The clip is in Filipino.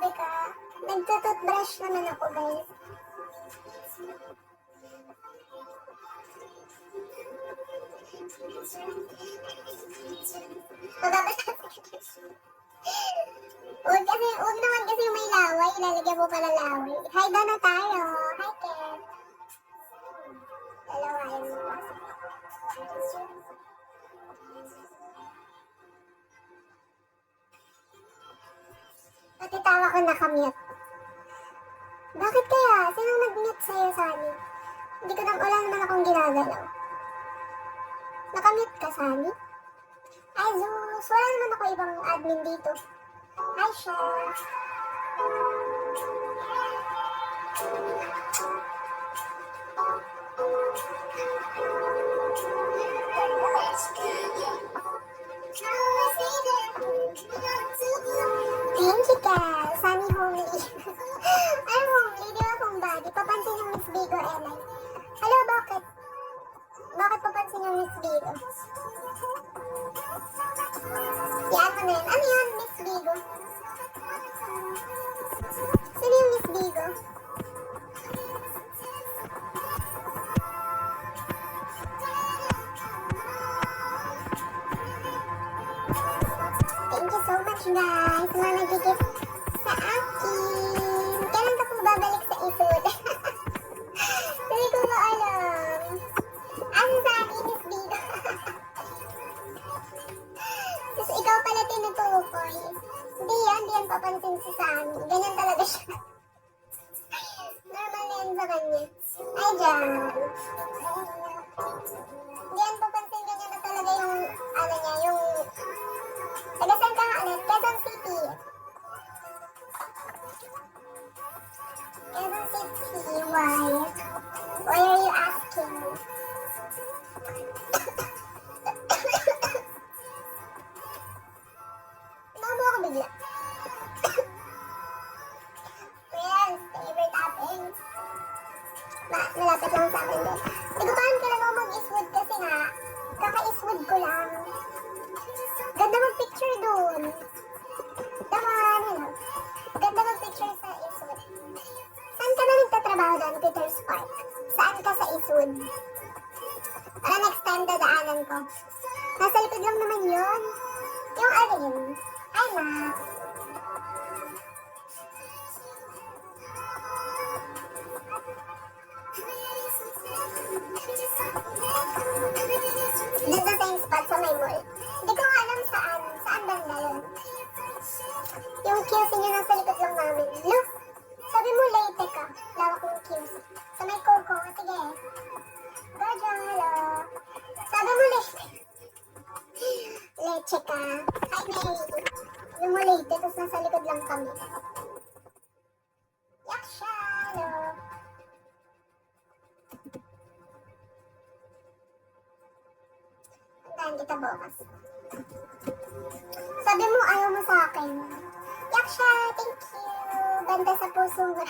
Grabe ka. Nagtututbrush naman ako, guys. Huwag naman kasi may laway. Ilalagyan mo pala laway. Hi, na tayo. Hi, Ken. Lalawayan mo pa. Pati tawa ko nakamute. Bakit kaya? Sino nag-mute sa'yo, Sunny? Hindi ko wala naman akong ginagalaw. Nakamute ka, Sunny? Ay, Zeus! Wala naman ako ibang admin dito. Hi, Chef! Thank you, Kel! Sunny homely. Ay, homely, di ba kung body? Papansin yung Miss Bigo, Elay. Hello, bakit? Bakit papansin yung Miss Bigo? Yan mo na yun. Ano yun, Miss Bigo? Sino yung Miss Bigo? Thank you so much, guys. Mga nagigit sa akin. Kailan ka pong babalik sa isod? Hindi ko ba alam. Ano sa akin, Miss Bigo? Tapos ikaw pala tinutukoy. Hindi yan papansin si Sammy. Ganyan talaga siya. Normal na yan sa kanya. Ay, dyan. Hindi yan papansin, ganyan na talaga yung, ano niya, yung, taga saan ka nga ulit? Quezon City. Quezon City, why? Why are you asking? Mamo ako bigla. Friends, favorite toppings. Malapit lang sa akin din. Hindi ko paano kailan ako mag-iswood kasi nga, kaka-iswood ko lang. Ganda mag-picture dun. Daman, ano? Ganda mag-picture sa iswood. Saan ka na nagtatrabaho doon, Peter's Park? Saan ka sa iswood? Para next time dadaanan ko. Nasa likod lang naman yun. Yung alin. Ay, ma. Doon sa same spot sa may mall. Hindi ko alam saan. Saan banda yun? Yung QC nyo nasa likod lang namin. Look! Sabi mo late ka. Lawak ng QC. Sa may Coco. Sige. Gojo, hello. Sabi mo late. Leche ka. Hi, Mary. Sabi mo late. Tapos nasa likod lang kami. Yaksha, hello. Antahan kita bukas. Sabi mo ayaw mo sa akin. Yaksha, thank you. Ganda sa puso mo.